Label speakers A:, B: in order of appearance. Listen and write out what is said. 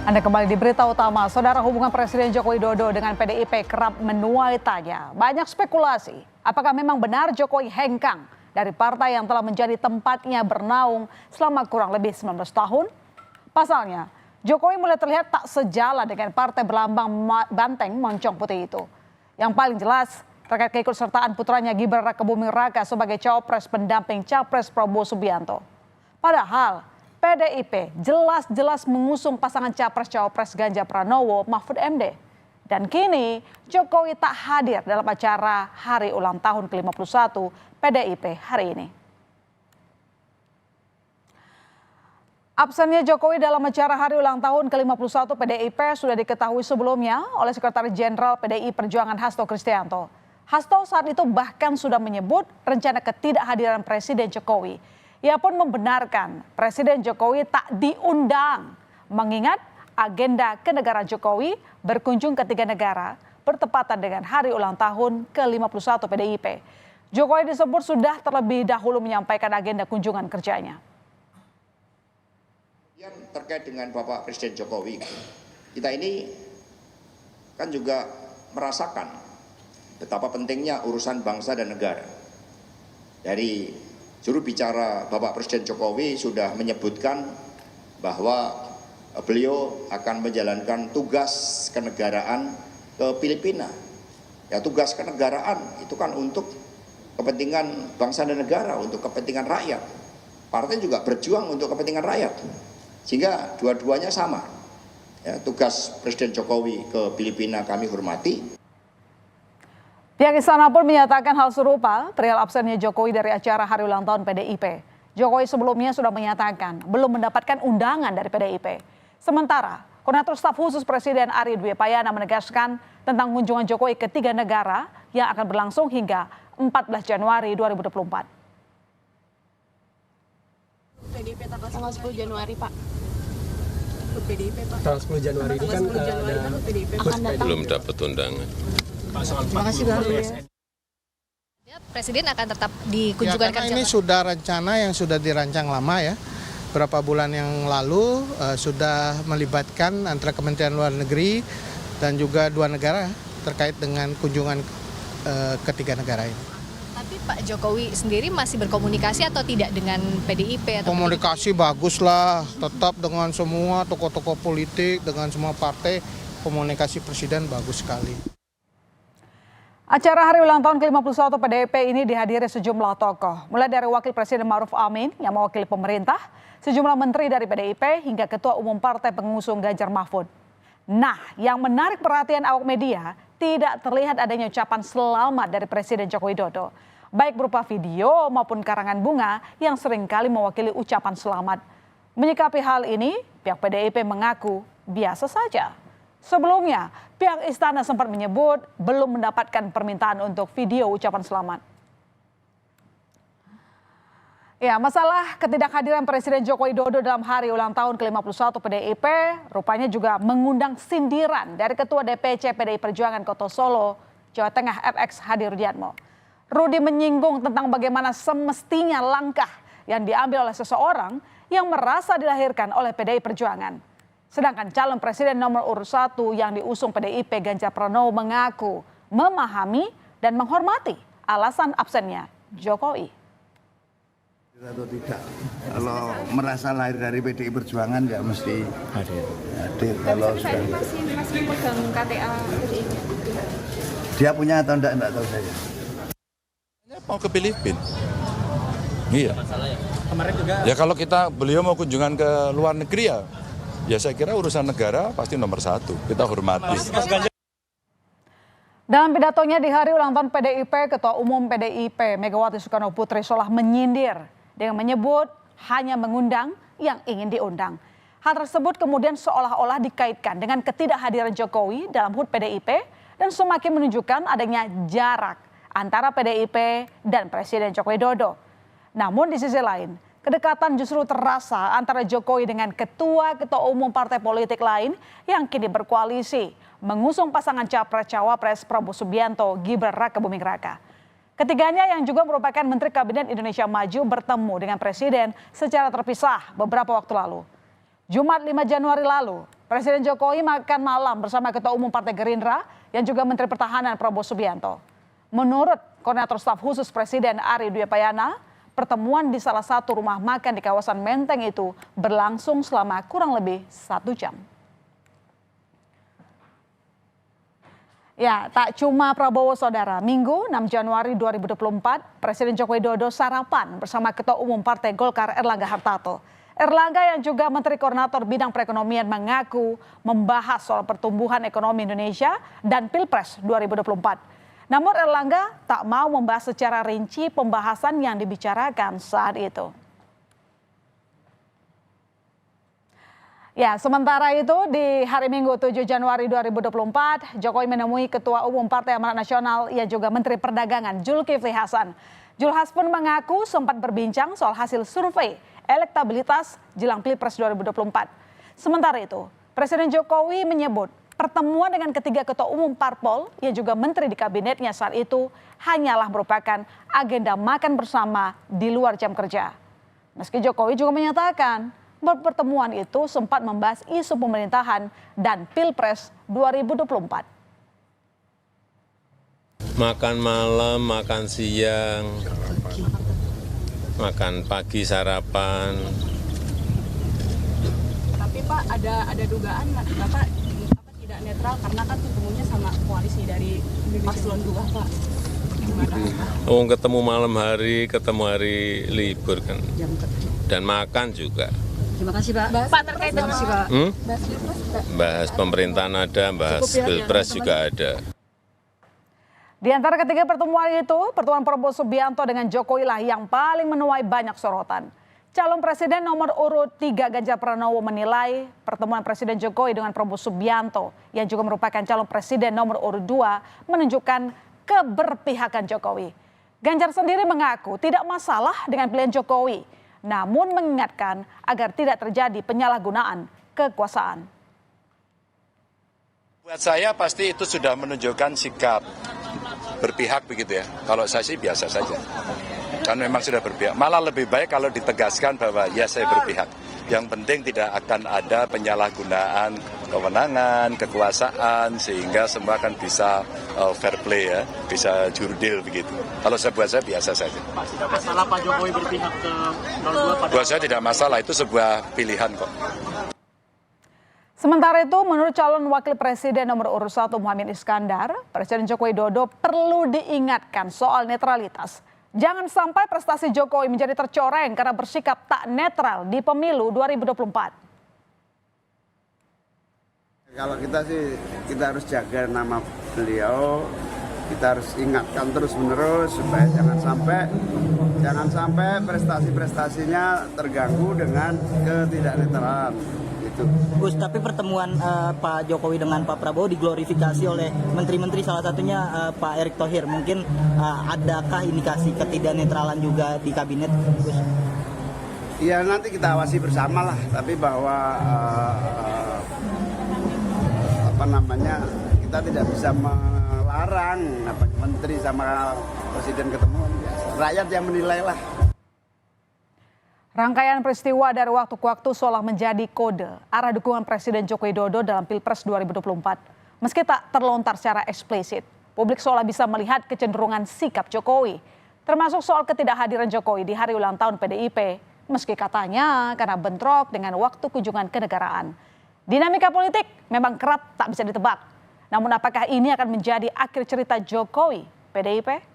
A: Anda kembali di berita utama. Saudara, hubungan Presiden Joko Widodo dengan PDIP kerap menuai tanya. Banyak spekulasi, apakah memang benar Jokowi hengkang dari partai yang telah menjadi tempatnya bernaung selama kurang lebih 19 tahun? Pasalnya, Jokowi mulai terlihat tak sejalan dengan partai berlambang banteng moncong putih itu. Yang paling jelas terkait keikutsertaan putranya Gibran Rakebuming Raka sebagai cawapres pendamping Capres Prabowo Subianto. Padahal PDIP jelas-jelas mengusung pasangan Capres-Cawapres Ganjar Pranowo Mahfud MD. Dan kini Jokowi tak hadir dalam acara hari ulang tahun ke-51 PDIP hari ini. Absennya Jokowi dalam acara hari ulang tahun ke-51 PDIP sudah diketahui sebelumnya oleh Sekretaris Jenderal PDI Perjuangan Hasto Kristianto. Hasto saat itu bahkan sudah menyebut rencana ketidakhadiran Presiden Jokowi. Ia pun membenarkan Presiden Jokowi tak diundang, mengingat agenda kenegaraan Jokowi berkunjung ke 3 negara bertepatan dengan hari ulang tahun ke-51 PDIP. Jokowi disebut sudah terlebih dahulu menyampaikan agenda kunjungan kerjanya.
B: Terkait dengan Bapak Presiden Jokowi, kita ini kan juga merasakan betapa pentingnya urusan bangsa dan negara. Dari juru bicara Bapak Presiden Jokowi sudah menyebutkan bahwa beliau akan menjalankan tugas kenegaraan ke Filipina. Ya, tugas kenegaraan itu kan untuk kepentingan bangsa dan negara, untuk kepentingan rakyat. Partai juga berjuang untuk kepentingan rakyat. Sehingga dua-duanya sama. Ya, tugas Presiden Jokowi ke Filipina kami hormati.
A: Pihak istana pun menyatakan hal serupa perihal absennya Jokowi dari acara hari ulang tahun PDIP. Jokowi sebelumnya sudah menyatakan belum mendapatkan undangan dari PDIP. Sementara, Koordinator Staf Khusus Presiden Ari Dwi Payana menegaskan tentang kunjungan Jokowi ke 3 negara yang akan berlangsung hingga 14 Januari 2024.
C: PDIP tanggal 10 Januari, Pak. PDIP, Pak.
D: Tanggal 10 Januari ini kan
C: PDIP akan datang.
E: Belum dapat undangan.
C: Terima kasih, Bang.
F: Presiden akan tetap dikunjungan kerja.
G: Ini sudah rencana yang sudah dirancang lama ya. Berapa bulan yang lalu sudah melibatkan antara Kementerian Luar Negeri dan juga 2 negara terkait dengan kunjungan ke 3 negara ini.
F: Tapi Pak Jokowi sendiri masih berkomunikasi atau tidak dengan PDIP? Atau
G: komunikasi bagus lah, tetap dengan semua tokoh-tokoh politik, dengan semua partai, komunikasi Presiden bagus sekali.
A: Acara hari ulang tahun ke-51 PDIP ini dihadiri sejumlah tokoh, mulai dari Wakil Presiden Ma'ruf Amin yang mewakili pemerintah, sejumlah menteri dari PDIP hingga Ketua Umum Partai Pengusung Ganjar Mahfud. Nah, yang menarik perhatian awak media, tidak terlihat adanya ucapan selamat dari Presiden Joko Widodo, baik berupa video maupun karangan bunga yang seringkali mewakili ucapan selamat. Menyikapi hal ini, pihak PDIP mengaku biasa saja. Sebelumnya, pihak istana sempat menyebut belum mendapatkan permintaan untuk video ucapan selamat. Ya, masalah ketidakhadiran Presiden Joko Widodo dalam hari ulang tahun ke-51 PDIP rupanya juga mengundang sindiran dari Ketua DPC PDI Perjuangan Kota Solo, Jawa Tengah FX Hadi Rudiatmo. Rudi menyinggung tentang bagaimana semestinya langkah yang diambil oleh seseorang yang merasa dilahirkan oleh PDI Perjuangan. Sedangkan calon presiden nomor urut 1 yang diusung PDIP Ganjar Pranowo mengaku memahami dan menghormati alasan absennya Jokowi.
H: Atau tidak, kalau merasa lahir dari PDI Perjuangan ya mesti hadir. Kalau sudah
C: masih pegang KTA PDIP.
H: Dia punya atau enggak tahu saya.
I: Mau ke Filipina. Iya.
D: kemarin juga.
I: Ya kalau beliau mau kunjungan ke luar negeri ya saya kira urusan negara pasti nomor 1. Kita hormati.
A: Dalam pidatonya di hari ulang tahun PDIP, Ketua Umum PDIP Megawati Soekarno Putri seolah menyindir dengan menyebut hanya mengundang yang ingin diundang. Hal tersebut kemudian seolah-olah dikaitkan dengan ketidakhadiran Jokowi dalam HUT PDIP dan semakin menunjukkan adanya jarak antara PDIP dan Presiden Joko Widodo. Namun di sisi lain, kedekatan justru terasa antara Jokowi dengan ketua-ketua umum partai politik lain yang kini berkoalisi mengusung pasangan Capres-Cawapres Prabowo Subianto Gibran Rakebuming Raka. Ketiganya yang juga merupakan Menteri Kabinet Indonesia Maju bertemu dengan Presiden secara terpisah beberapa waktu lalu. Jumat 5 Januari lalu, Presiden Jokowi makan malam bersama Ketua Umum Partai Gerindra yang juga Menteri Pertahanan Prabowo Subianto. Menurut Koordinator Staf Khusus Presiden Ari Dwi Payana, pertemuan di salah satu rumah makan di kawasan Menteng itu berlangsung selama kurang lebih 1 jam. Ya, tak cuma Prabowo saudara, Minggu 6 Januari 2024, Presiden Joko Widodo sarapan bersama Ketua Umum Partai Golkar Erlangga Hartarto. Erlangga yang juga Menteri Koordinator Bidang Perekonomian mengaku membahas soal pertumbuhan ekonomi Indonesia dan Pilpres 2024. Namun Erlangga tak mau membahas secara rinci pembahasan yang dibicarakan saat itu. Ya, sementara itu di hari Minggu 7 Januari 2024, Jokowi menemui Ketua Umum Partai Amanat Nasional, ia juga Menteri Perdagangan Zulkifli Hasan. Julhas pun mengaku sempat berbincang soal hasil survei elektabilitas jelang Pilpres 2024. Sementara itu, Presiden Jokowi menyebut pertemuan dengan ketiga Ketua Umum Parpol yang juga Menteri di kabinetnya saat itu hanyalah merupakan agenda makan bersama di luar jam kerja. Meski Jokowi juga menyatakan bahwa pertemuan itu sempat membahas isu pemerintahan dan Pilpres 2024.
E: Makan malam, makan siang, makan pagi sarapan.
C: Tapi Pak ada dugaan Bapak tidak netral karena kan ketemunya sama koalisi dari paslon 2 Pak.
E: Oh, ketemu malam hari, ketemu hari libur kan. Dan makan juga.
C: Terima kasih Pak. Pak terkait dengan
E: Bahas pemerintahan ada, bahas Pilpres juga ada.
A: Di antara ketiga pertemuan itu, pertemuan Prabowo Subianto dengan Jokowi lah yang paling menuai banyak sorotan. Calon Presiden nomor urut 3 Ganjar Pranowo menilai pertemuan Presiden Jokowi dengan Prabowo Subianto yang juga merupakan calon Presiden nomor urut 2 menunjukkan keberpihakan Jokowi. Ganjar sendiri mengaku tidak masalah dengan pilihan Jokowi, namun mengingatkan agar tidak terjadi penyalahgunaan kekuasaan.
I: Buat saya pasti itu sudah menunjukkan sikap berpihak begitu ya. Kalau saya sih biasa saja. Kan memang sudah berpihak. Malah lebih baik kalau ditegaskan bahwa ya saya berpihak. Yang penting tidak akan ada penyalahgunaan kewenangan, kekuasaan sehingga semua akan bisa fair play ya, bisa jurdil begitu. Kalau buat saya biasa saja.
D: Tidak masalah Pak Jokowi berpihak ke 02 pada...
I: Buat saya tidak masalah, itu sebuah pilihan kok.
A: Sementara itu, menurut calon wakil presiden nomor urut 1 Muhaimin Iskandar, Presiden Joko Widodo perlu diingatkan soal netralitas. Jangan sampai prestasi Jokowi menjadi tercoreng karena bersikap tak netral di pemilu 2024.
H: Kalau kita sih, kita harus jaga nama beliau, kita harus ingatkan terus-menerus supaya jangan sampai prestasi-prestasinya terganggu dengan ketidaknetralan.
J: Gus, tapi pertemuan Pak Jokowi dengan Pak Prabowo diglorifikasi oleh menteri-menteri, salah satunya Pak Erick Thohir. Mungkin adakah indikasi ketidaknetralan juga di kabinet, Gus?
H: Ya nanti kita awasi bersama lah, tapi bahwa kita tidak bisa melarang menteri sama presiden ketemu. Rakyat yang menilai lah.
A: Rangkaian peristiwa dari waktu ke waktu seolah menjadi kode arah dukungan Presiden Joko Widodo dalam Pilpres 2024. Meski tak terlontar secara eksplisit, publik seolah bisa melihat kecenderungan sikap Jokowi, termasuk soal ketidakhadiran Jokowi di hari ulang tahun PDIP, meski katanya karena bentrok dengan waktu kunjungan kenegaraan. Dinamika politik memang kerap tak bisa ditebak. Namun apakah ini akan menjadi akhir cerita Jokowi PDIP?